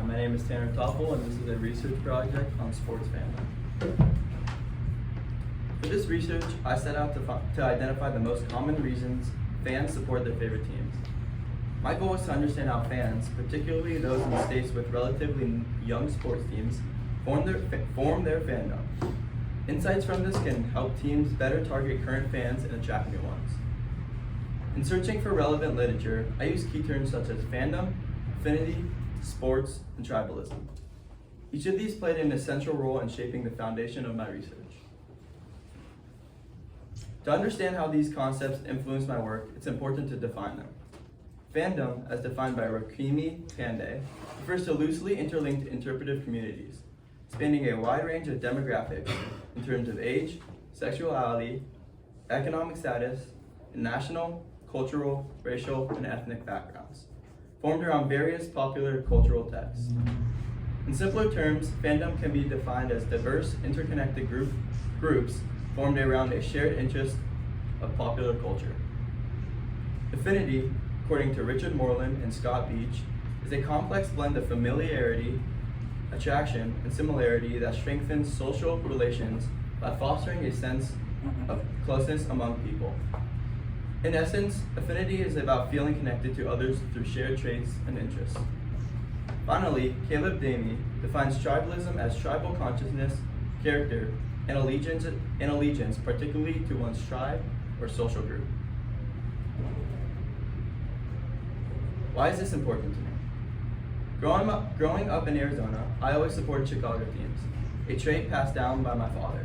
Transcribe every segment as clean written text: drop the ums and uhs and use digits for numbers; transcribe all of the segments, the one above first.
My name is Tanner Toppel, and this is a research project on sports fandom. For this research, I set out to identify the most common reasons fans support their favorite teams. My goal was to understand how fans, particularly those in states with relatively young sports teams, form their fandom. Insights from this can help teams better target current fans and attract new ones. In searching for relevant literature, I use key terms such as fandom, affinity, sports, and tribalism. Each of these played an essential role in shaping the foundation of my research. To understand how these concepts influence my work, it's important to define them. Fandom, as defined by Rokimi Pandey, refers to loosely interlinked interpretive communities, spanning a wide range of demographics in terms of age, sexuality, economic status, and national, cultural, racial, and ethnic backgrounds, formed around various popular cultural texts. In simpler terms, fandom can be defined as diverse, interconnected groups formed around a shared interest of popular culture. Affinity, according to Richard Moreland and Scott Beach, is a complex blend of familiarity, attraction, and similarity that strengthens social relations by fostering a sense of closeness among people. In essence, affinity is about feeling connected to others through shared traits and interests. Finally, Caleb Damey defines tribalism as tribal consciousness, character, and allegiance, particularly to one's tribe or social group. Why is this important to me? Growing up in Arizona, I always supported Chicago teams, a trait passed down by my father.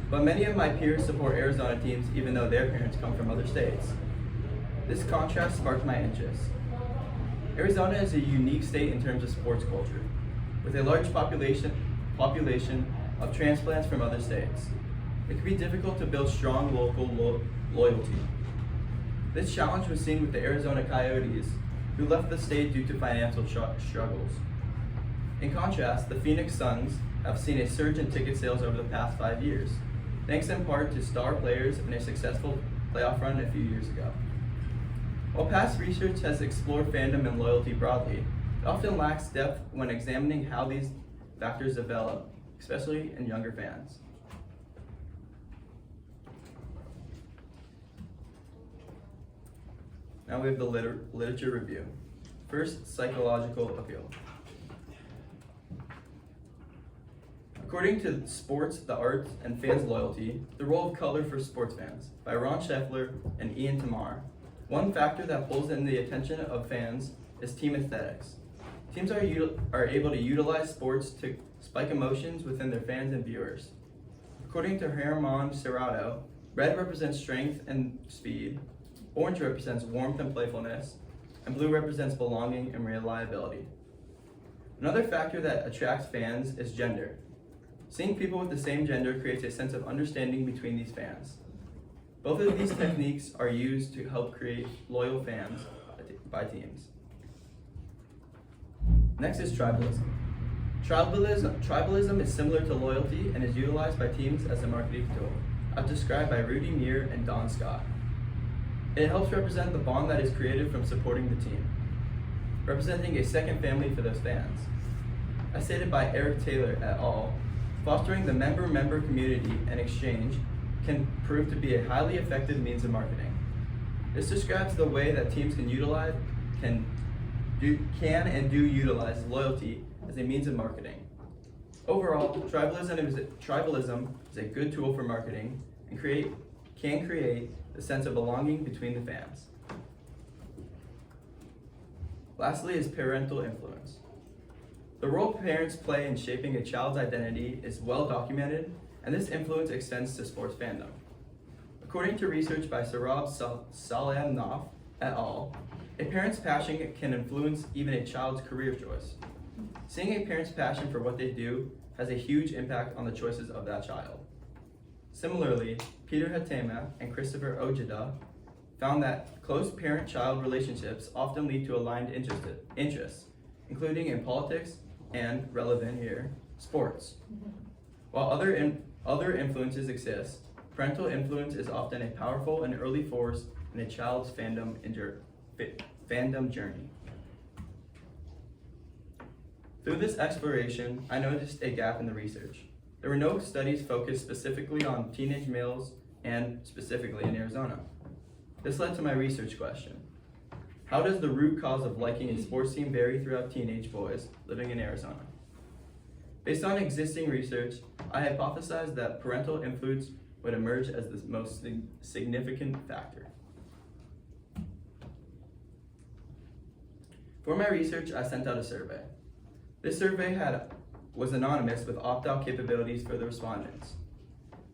But many of my peers support Arizona teams even though their parents come from other states. This contrast sparked my interest. Arizona is a unique state in terms of sports culture, with a large population of transplants from other states. It can be difficult to build strong local loyalty. This challenge was seen with the Arizona Coyotes, who left the state due to financial struggles. In contrast, the Phoenix Suns have seen a surge in ticket sales over the past 5 years, thanks in part to star players and a successful playoff run a few years ago. While past research has explored fandom and loyalty broadly, it often lacks depth when examining how these factors develop, especially in younger fans. Now we have the literature review. First, psychological appeal. According to Sports, the Arts, and Fans' Loyalty, The Role of Color for Sports Fans by Ron Scheffler and Ian Tamar, one factor that pulls in the attention of fans is team aesthetics. Teams are able to utilize sports to spike emotions within their fans and viewers. According to Herman Serrato, red represents strength and speed, orange represents warmth and playfulness, and blue represents belonging and reliability. Another factor that attracts fans is gender. Seeing people with the same gender creates a sense of understanding between these fans. Both of these techniques are used to help create loyal fans by teams. Next is tribalism. Tribalism is similar to loyalty and is utilized by teams as a marketing tool, as described by Rudy Muir and Don Scott. It helps represent the bond that is created from supporting the team, representing a second family for those fans. As stated by Eric Taylor et al., fostering the member-member community and exchange can prove to be a highly effective means of marketing. This describes the way that teams can and do utilize loyalty as a means of marketing. Overall, tribalism is a good tool for marketing and can create a sense of belonging between the fans. Lastly is parental influence. The role parents play in shaping a child's identity is well documented, and this influence extends to sports fandom. According to research by Sarab Salamnoff et al., a parent's passion can influence even a child's career choice. Seeing a parent's passion for what they do has a huge impact on the choices of that child. Similarly, Peter Hatema and Christopher Ojeda found that close parent-child relationships often lead to aligned interests, including in politics and, relevant here, sports. While other influences exist, parental influence is often a powerful and early force in a child's fandom journey. Through this exploration, I noticed a gap in the research. There were no studies focused specifically on teenage males and specifically in Arizona. This led to my research question. How does the root cause of liking a sports team vary throughout teenage boys living in Arizona? Based on existing research, I hypothesized that parental influence would emerge as the most significant factor. For my research, I sent out a survey. This survey was anonymous with opt-out capabilities for the respondents.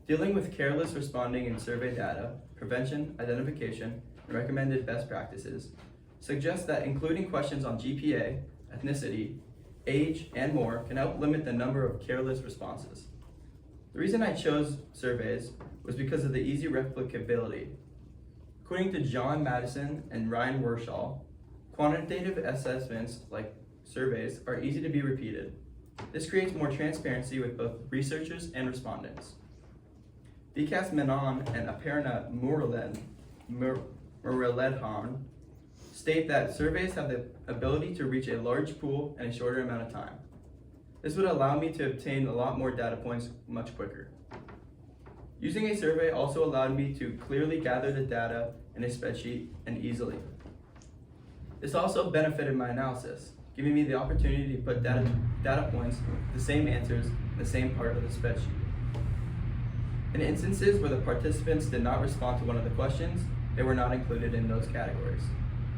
Dealing with careless responding in survey data, prevention, identification, and recommended best practices suggests that including questions on GPA, ethnicity, age, and more can help limit the number of careless responses. The reason I chose surveys was because of the easy replicability. According to John Madison and Ryan Wershaw, quantitative assessments like surveys are easy to be repeated. This creates more transparency with both researchers and respondents. Vikas Menon and Aparna Muraledhan state that surveys have the ability to reach a large pool in a shorter amount of time. This would allow me to obtain a lot more data points much quicker. Using a survey also allowed me to clearly gather the data in a spreadsheet and easily. This also benefited my analysis, giving me the opportunity to put data points with the same answers in the same part of the spreadsheet. In instances where the participants did not respond to one of the questions, they were not included in those categories.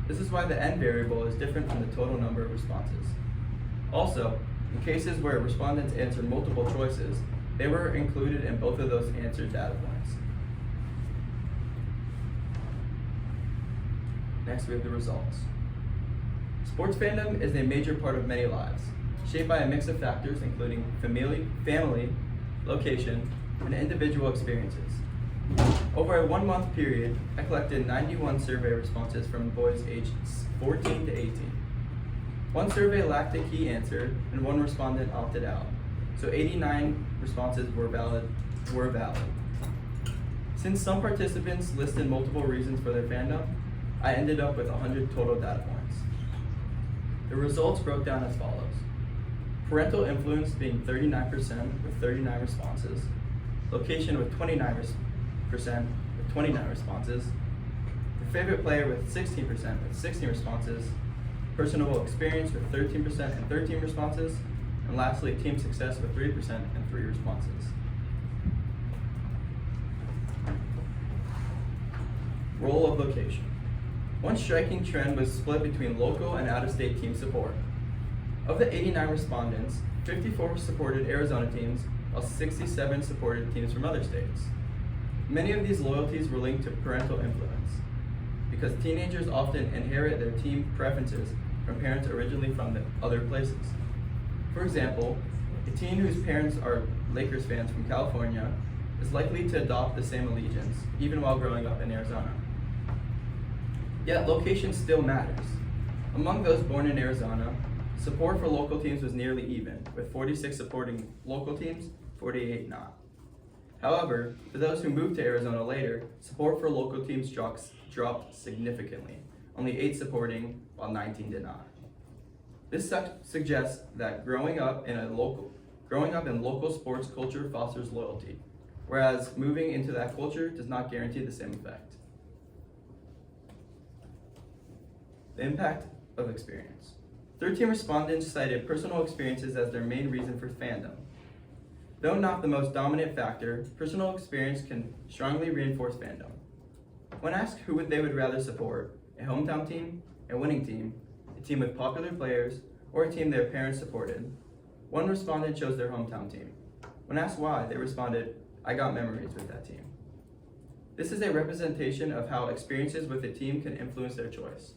This is why the n variable is different from the total number of responses. Also, in cases where respondents answered multiple choices, they were included in both of those answered data points. Next, we have the results. Sports fandom is a major part of many lives, shaped by a mix of factors including family, location, and individual experiences. Over a 1-month period, I collected 91 survey responses from boys aged 14 to 18. One survey lacked a key answer, and one respondent opted out, so 89 responses were valid. Since some participants listed multiple reasons for their fandom, I ended up with 100 total data points. The results broke down as follows. Parental influence being 39% with 39 responses, location with 29% with 29 responses, the favorite player with 16% with 16 responses, personal experience with 13% and 13 responses, and lastly, team success with 3% and 3 responses. Role of location. One striking trend was split between local and out-of-state team support. Of the 89 respondents, 54 supported Arizona teams, while 67 supported teams from other states. Many of these loyalties were linked to parental influence, because teenagers often inherit their team preferences from parents originally from the other places. For example, a teen whose parents are Lakers fans from California is likely to adopt the same allegiance, even while growing up in Arizona. Yet location still matters. Among those born in Arizona, support for local teams was nearly even, with 46 supporting local teams, 48 not. However, for those who moved to Arizona later, support for local teams dropped significantly, only 8 supporting, while 19 did not. This suggests that growing up in local sports culture fosters loyalty, whereas moving into that culture does not guarantee the same effect. The impact of experience. 13 respondents cited personal experiences as their main reason for fandom. Though not the most dominant factor, personal experience can strongly reinforce fandom. When asked who they would rather support, a hometown team, a winning team, a team with popular players, or a team their parents supported, one respondent chose their hometown team. When asked why, they responded, "I got memories with that team." This is a representation of how experiences with a team can influence their choice.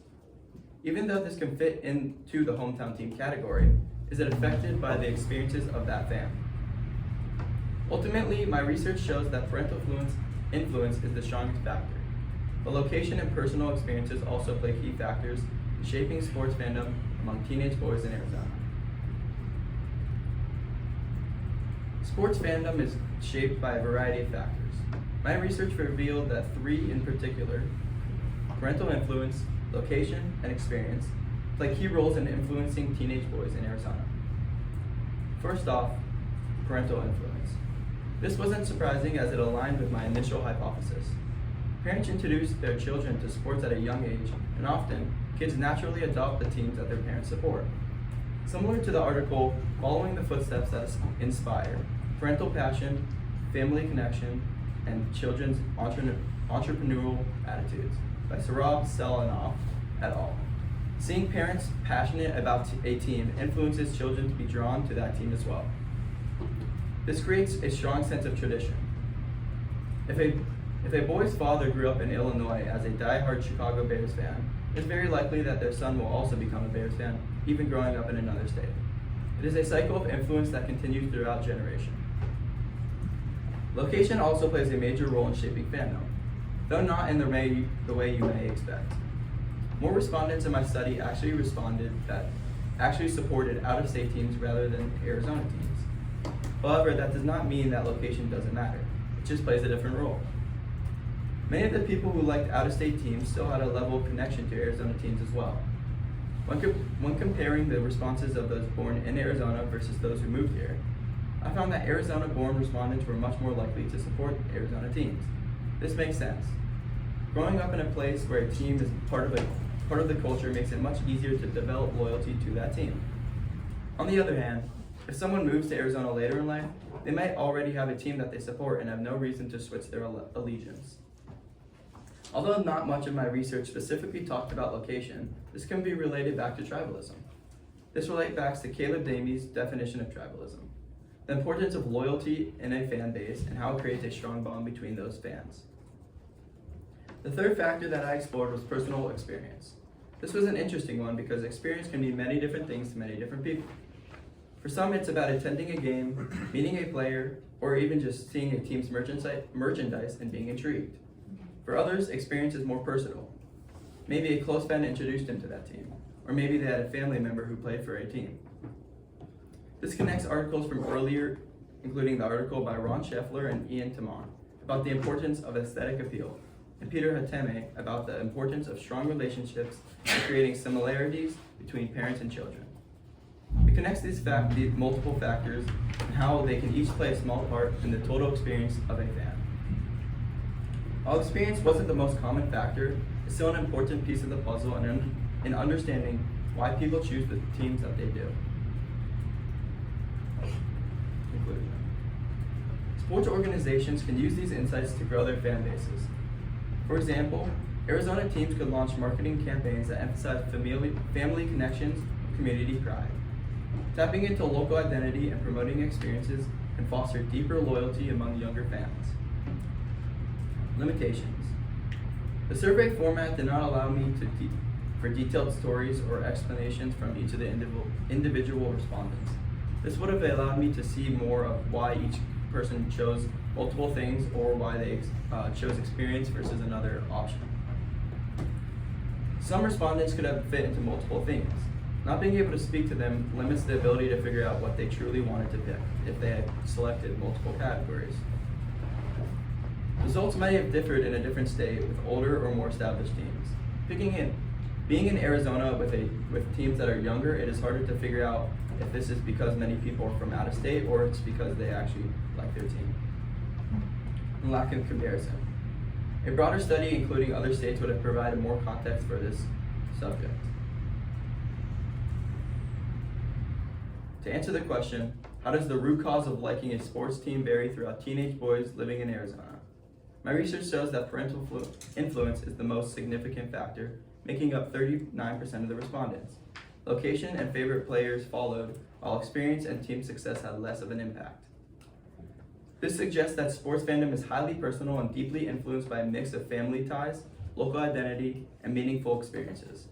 Even though this can fit into the hometown team category, is it affected by the experiences of that fan? Ultimately, my research shows that parental influence is the strongest factor, but location and personal experiences also play key factors in shaping sports fandom among teenage boys in Arizona. Sports fandom is shaped by a variety of factors. My research revealed that 3 in particular, parental influence, location, and experience, play key roles in influencing teenage boys in Arizona. First off, parental influence. This wasn't surprising as it aligned with my initial hypothesis. Parents introduce their children to sports at a young age, and often, kids naturally adopt the teams that their parents support. Similar to the article, Following the Footsteps That Inspire, Parental Passion, Family Connection, and Children's Entrepreneurial Attitudes by Saurabh Selanoff et al. Seeing parents passionate about a team influences children to be drawn to that team as well. This creates a strong sense of tradition. If a boy's father grew up in Illinois as a die-hard Chicago Bears fan, it's very likely that their son will also become a Bears fan, even growing up in another state. It is a cycle of influence that continues throughout generations. Location also plays a major role in shaping fandom, though not in the way you may expect. More respondents in my study actually supported out-of-state teams rather than Arizona teams. However, that does not mean that location doesn't matter. It just plays a different role. Many of the people who liked out-of-state teams still had a level of connection to Arizona teams as well. When comparing the responses of those born in Arizona versus those who moved here, I found that Arizona-born respondents were much more likely to support Arizona teams. This makes sense. Growing up in a place where a team is part of the culture makes it much easier to develop loyalty to that team. On the other hand, if someone moves to Arizona later in life, they might already have a team that they support and have no reason to switch their allegiance. Although not much of my research specifically talked about location, this can be related back to tribalism. This relates back to Caleb Damey's definition of tribalism, the importance of loyalty in a fan base and how it creates a strong bond between those fans. The third factor that I explored was personal experience. This was an interesting one because experience can mean many different things to many different people. For some, it's about attending a game, meeting a player, or even just seeing a team's merchandise and being intrigued. For others, experience is more personal. Maybe a close friend introduced them to that team, or maybe they had a family member who played for a team. This connects articles from earlier, including the article by Ron Scheffler and Ian Timon about the importance of aesthetic appeal, and Peter Hateme about the importance of strong relationships and creating similarities between parents and children. It connects these multiple factors and how they can each play a small part in the total experience of a fan. While experience wasn't the most common factor, it's still an important piece of the puzzle in understanding why people choose the teams that they do. Conclusion. Sports organizations can use these insights to grow their fan bases. For example, Arizona teams could launch marketing campaigns that emphasize family connections and community pride. Tapping into local identity and promoting experiences can foster deeper loyalty among younger fans. Limitations. The survey format did not allow me for detailed stories or explanations from each of the individual respondents. This would have allowed me to see more of why each person chose multiple things or why they chose experience versus another option. Some respondents could have fit into multiple things. Not being able to speak to them limits the ability to figure out what they truly wanted to pick if they had selected multiple categories. Results might have differed in a different state with older or more established teams. Being in Arizona with teams that are younger, it is harder to figure out if this is because many people are from out of state or it's because they actually like their team. And lack of comparison. A broader study including other states would have provided more context for this subject. To answer the question, how does the root cause of liking a sports team vary throughout teenage boys living in Arizona? My research shows that parental influence is the most significant factor, making up 39% of the respondents. Location and favorite players followed, while experience and team success had less of an impact. This suggests that sports fandom is highly personal and deeply influenced by a mix of family ties, local identity, and meaningful experiences.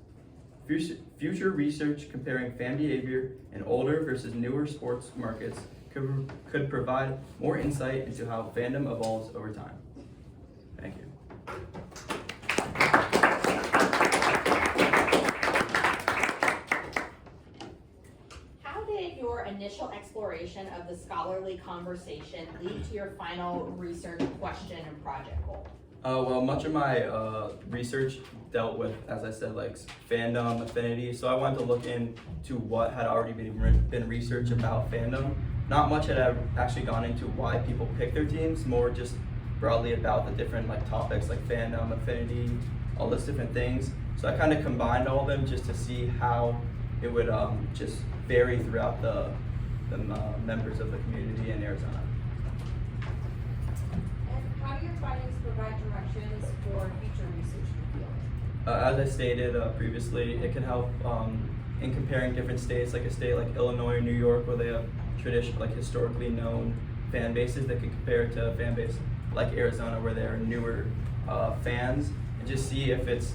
Future research comparing fan behavior in older versus newer sports markets could provide more insight into how fandom evolves over time. Thank you. How did your initial exploration of the scholarly conversation lead to your final research question and project goal? Well, much of my research dealt with, as I said, like fandom, affinity. So I wanted to look into what had already been researched about fandom. Not much had actually gone into why people pick their teams, more just broadly about the different like topics like fandom, affinity, all those different things. So I kind of combined all of them just to see how it would just vary throughout the members of the community in Arizona. And how do your findings provide directions for future research in the field? As I stated previously, it can help in comparing different states, like a state like Illinois or New York, where they have tradition, like historically known fan bases that can compare to a fan base like Arizona, where there are newer fans, and just see if it's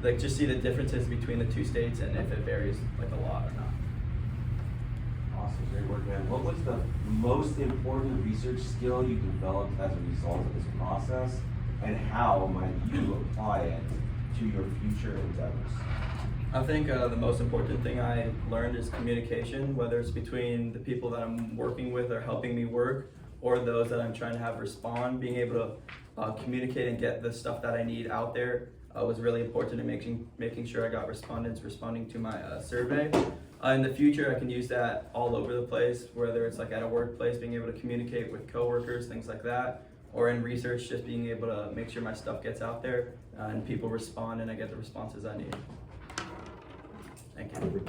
like just see the differences between the two states and if it varies like a lot or not. Awesome, great work, man. What was the most important research skill you developed as a result of this process, and how might you apply it to your future endeavors? I think the most important thing I learned is communication, whether it's between the people that I'm working with or helping me work, or those that I'm trying to have respond. Being able to communicate and get the stuff that I need out there was really important in making sure I got respondents responding to my survey. In the future, I can use that all over the place, whether it's like at a workplace, being able to communicate with coworkers, things like that, or in research, just being able to make sure my stuff gets out there and people respond and I get the responses I need. Thank you.